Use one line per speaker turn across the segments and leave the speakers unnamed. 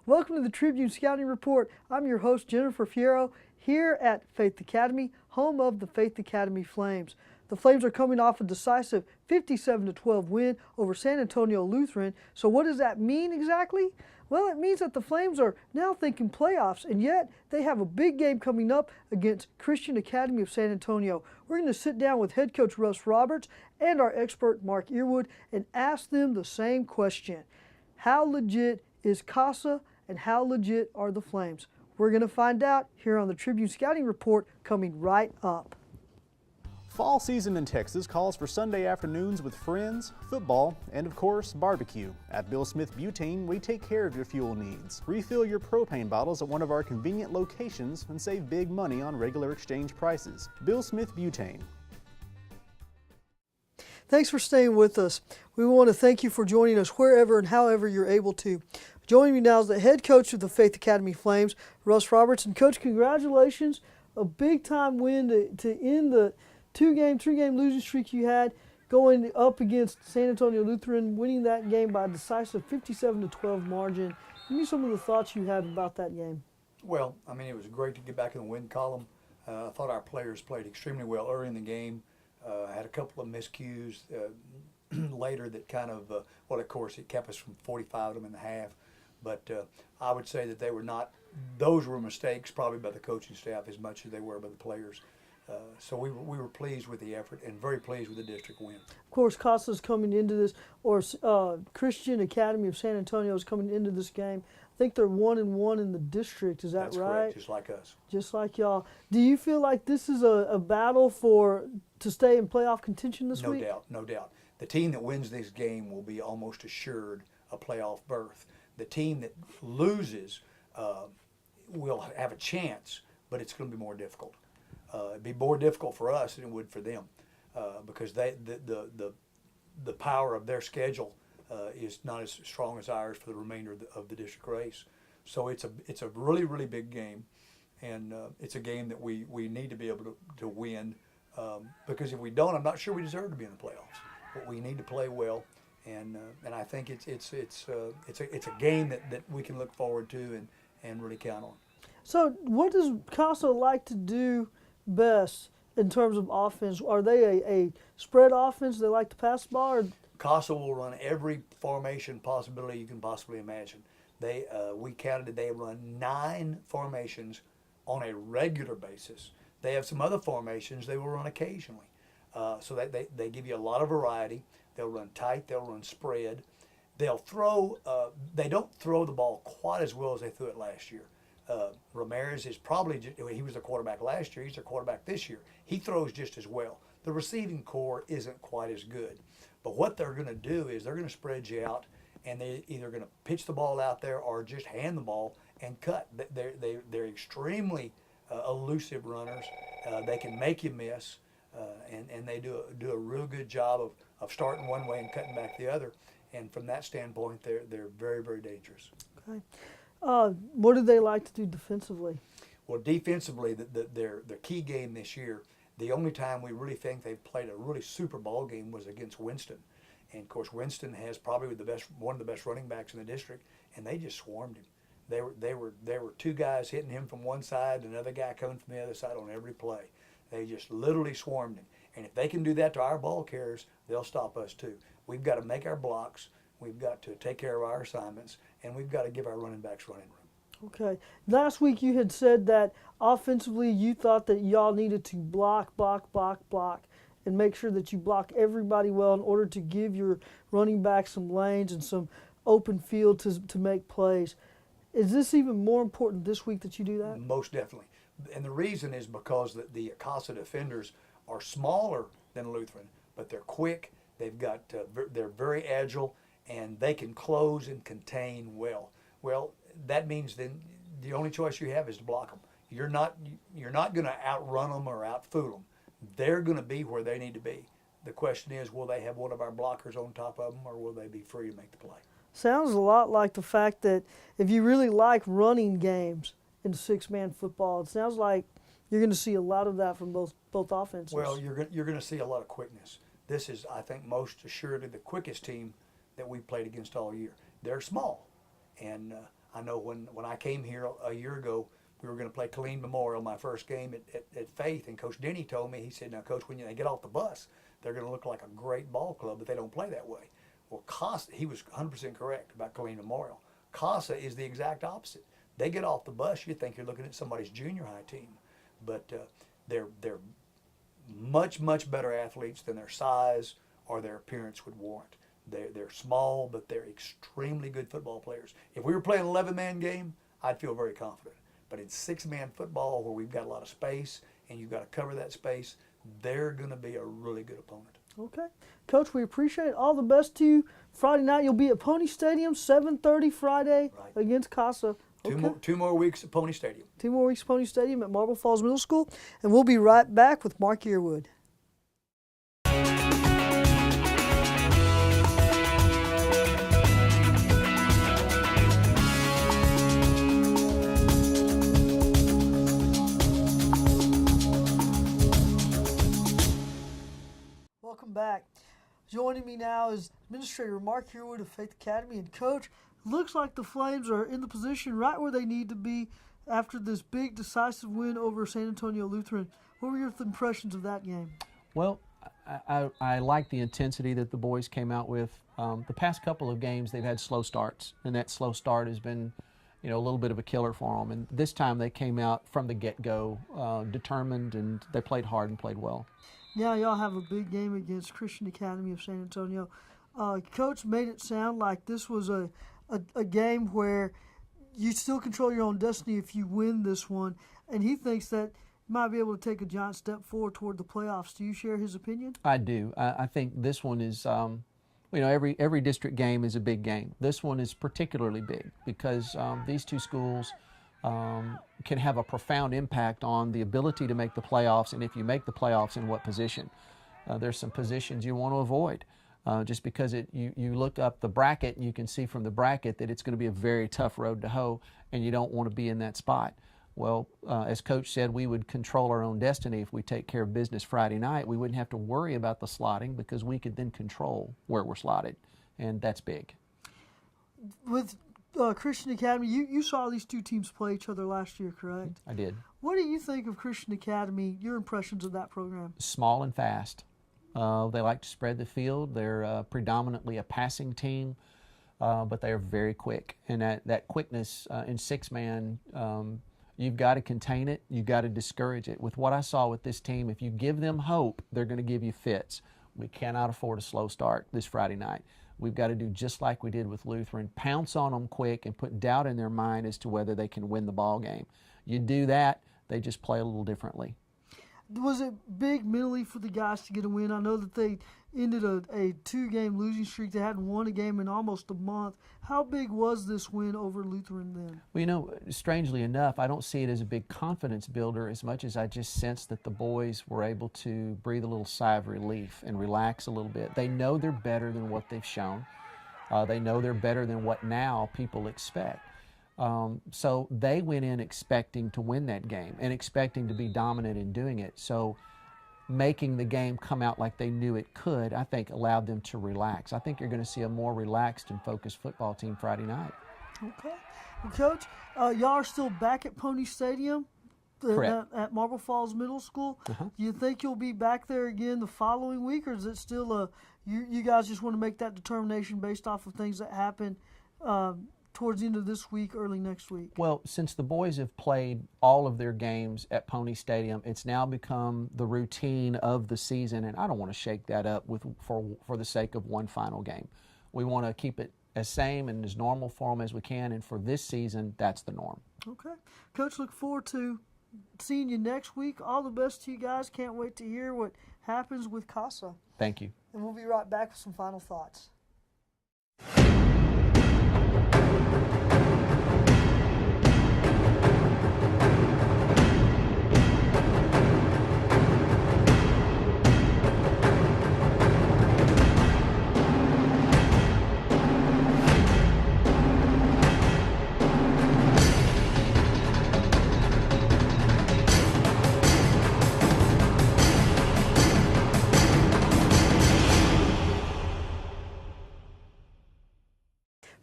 Welcome to the Tribune Scouting Report. I'm your host, Jennifer Fierro, here at Faith Academy, home of the Faith Academy Flames. The Flames are coming off a decisive 57-12 win over San Antonio Lutheran. So what does that mean exactly? Well, it means that the Flames are now thinking playoffs, and yet they have a big game coming up against Christian Academy of San Antonio. We're going to sit down with head coach Russ Roberts and our expert Mark Earwood and ask them the same question. How legit is Casa and how legit are the Flames? We're going to find out here on the Tribune Scouting Report coming right up.
Fall season in Texas calls for Sunday afternoons with friends, football, and of course, barbecue. At Bill Smith Butane, we take care of your fuel needs. Refill your propane bottles at one of our convenient locations and save big money on regular exchange prices. Bill Smith Butane.
Thanks for staying with us. We want to thank you for joining us wherever and however you're able to. Joining me now is the head coach of the Faith Academy Flames, Russ Roberts. And Coach, congratulations. A big-time win to end the three-game losing streak you had, going up against San Antonio Lutheran, winning that game by a decisive 57-12 margin. Give me some of the thoughts you had about that game.
Well, I mean, it was great to get back in the win column. I thought our players played extremely well early in the game. I had a couple of miscues later that kind of, well, of course, it kept us from 45 of them in the half. But I would say that they were not, those were mistakes probably by the coaching staff as much as they were by the players. So we were pleased with the effort and very pleased with the district win.
Of course, Casa's coming into this, or Christian Academy of San Antonio is coming into this game. I think they're 1-1 in the district. Is that
That's
right?
Correct, just like us.
Just like y'all. Do you feel like this is a battle to stay in playoff contention this week?
No doubt, no doubt. The team that wins this game will be almost assured a playoff berth. The team that loses will have a chance, but it's going to be more difficult. It'd be more difficult for us than it would for them because the power of their schedule is not as strong as ours for the remainder of the district race. So it's a really, really big game, and it's a game that we need to be able to win because if we don't, I'm not sure we deserve to be in the playoffs. But we need to play well, and I think it's a game that we can look forward to and really count on.
So what does Casa like to do best in terms of offense? Are they a spread offense? They like to pass the ball? Or?
Casa will run every formation possibility you can possibly imagine. We counted they run 9 formations on a regular basis. They have some other formations they will run occasionally. So they give you a lot of variety. They'll run tight. They'll run spread. They'll throw. They don't throw the ball quite as well as they threw it last year. Ramirez is probably, he was the quarterback last year, he's the quarterback this year. He throws just as well. The receiving core isn't quite as good. But what they're going to do is they're going to spread you out, and they're either going to pitch the ball out there or just hand the ball and cut. They're extremely elusive runners. They can make you miss, and they do a real good job of starting one way and cutting back the other. And from that standpoint, they're very, very dangerous.
Okay. What do they like to do defensively?
Well, defensively, their key game this year, the only time we really think they've played a really super ball game was against Winston. And, of course, Winston has probably one of the best running backs in the district, and they just swarmed him. There were 2 guys hitting him from one side, another guy coming from the other side on every play. They just literally swarmed him. And if they can do that to our ball carriers, they'll stop us too. We've got to make our blocks. We've got to take care of our assignments, and we've got to give our running backs running room.
Okay. Last week you had said that offensively you thought that y'all needed to block, and make sure that you block everybody well in order to give your running back some lanes and some open field to make plays. Is this even more important this week that you do that?
Most definitely. And the reason is because the Casa defenders are smaller than Lutheran, but they're quick. They're very agile, and they can close and contain well. Well, that means then the only choice you have is to block them. You're not going to outrun them or outfool them. They're going to be where they need to be. The question is, will they have one of our blockers on top of them, or will they be free to make the play?
Sounds a lot like the fact that if you really like running games in 6-man football, it sounds like you're going to see a lot of that from both offenses.
Well, you're going to see a lot of quickness. This is, I think, most assuredly the quickest team that we've played against all year. They're small, and I know when I came here a year ago, we were going to play Killeen Memorial, my first game at Faith, and Coach Denny told me, he said, now, Coach, when they get off the bus, they're going to look like a great ball club, but they don't play that way. Well, Casa, he was 100% correct about Killeen Memorial. Casa is the exact opposite. They get off the bus, you think you're looking at somebody's junior high team, but they're much, much better athletes than their size or their appearance would warrant. They're small, but they're extremely good football players. If we were playing an 11-man game, I'd feel very confident. But in 6-man football, where we've got a lot of space and you've got to cover that space, they're going to be a really good opponent.
Okay. Coach, we appreciate it. All the best to you. Friday night, you'll be at Pony Stadium, 7:30 Friday against Casa. Okay.
Two more weeks at Pony Stadium.
2 more weeks at Pony Stadium at Marble Falls Middle School. And we'll be right back with Mark Yearwood. Welcome back. Joining me now is Administrator Mark Yearwood of Faith Academy. And Coach, looks like the Flames are in the position right where they need to be after this big decisive win over San Antonio Lutheran. What were your impressions of that game?
Well, I like the intensity that the boys came out with. The past couple of games they've had slow starts, and that slow start has been, a little bit of a killer for them. And this time they came out from the get-go determined, and they played hard and played well.
Now y'all have a big game against Christian Academy of San Antonio. Coach made it sound like this was a game where you still control your own destiny if you win this one, and he thinks that you might be able to take a giant step forward toward the playoffs. Do you share his opinion?
I do. I think this one is, every district game is a big game. This one is particularly big because these two schools can have a profound impact on the ability to make the playoffs, and if you make the playoffs, in what position. There's some positions you want to avoid. Just because you look up the bracket, you can see from the bracket that it's going to be a very tough road to hoe, and you don't want to be in that spot. Well, as Coach said, we would control our own destiny if we take care of business Friday night. We wouldn't have to worry about the slotting because we could then control where we're slotted, and that's big.
With Christian Academy, you saw these two teams play each other last year, correct?
I did.
What do you think of Christian Academy, your impressions of that program?
Small and fast. They like to spread the field. They're predominantly a passing team, but they are very quick. And that quickness in 6-man, you've got to contain it. You've got to discourage it. With what I saw with this team, if you give them hope, they're going to give you fits. We cannot afford a slow start this Friday night. We've got to do just like we did with Lutheran, pounce on them quick and put doubt in their mind as to whether they can win the ball game. You do that, they just play a little differently.
Was it big mentally for the guys to get a win? I know that they ended a 2-game losing streak. They hadn't won a game in almost a month. How big was this win over Lutheran then?
Well, strangely enough, I don't see it as a big confidence builder as much as I just sense that the boys were able to breathe a little sigh of relief and relax a little bit. They know they're better than what they've shown. They know they're better than what now people expect. So they went in expecting to win that game and expecting to be dominant in doing it. So making the game come out like they knew it could, I think, allowed them to relax. I think you're going to see a more relaxed and focused football team Friday night.
Okay. Well, Coach, y'all are still back at Pony Stadium at Marble Falls Middle School.
Uh-huh.
Do you think you'll be back there again the following week, or is it still you guys just want to make that determination based off of things that happen towards the end of this week, early next week?
Well, since the boys have played all of their games at Pony Stadium, it's now become the routine of the season, and I don't want to shake that up for the sake of one final game. We want to keep it as same and as normal for them as we can, and for this season, that's the norm.
Okay. Coach, look forward to seeing you next week. All the best to you guys. Can't wait to hear what happens with Casa.
Thank you.
And we'll be right back with some final thoughts.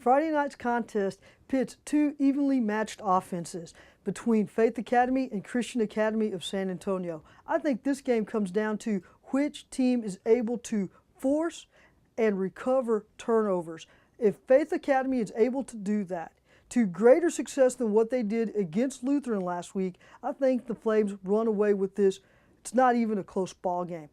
Friday night's contest pits two evenly matched offenses between Faith Academy and Christian Academy of San Antonio. I think this game comes down to which team is able to force and recover turnovers. If Faith Academy is able to do that to greater success than what they did against Lutheran last week, I think the Flames run away with this. It's not even a close ball game.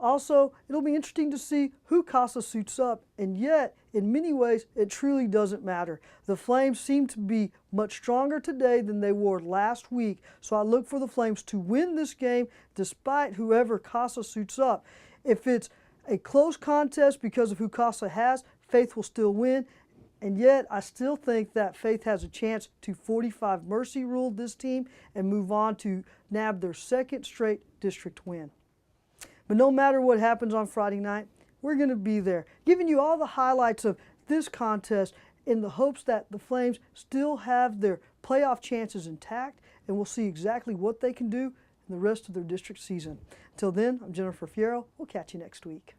Also, it'll be interesting to see who Casa suits up, and yet, in many ways, it truly doesn't matter. The Flames seem to be much stronger today than they were last week, so I look for the Flames to win this game despite whoever Casa suits up. If it's a close contest because of who Casa has, Faith will still win, and yet I still think that Faith has a chance to 45 mercy rule this team and move on to nab their second straight district win. But no matter what happens on Friday night, we're going to be there, giving you all the highlights of this contest in the hopes that the Flames still have their playoff chances intact, and we'll see exactly what they can do in the rest of their district season. Until then, I'm Jennifer Fierro. We'll catch you next week.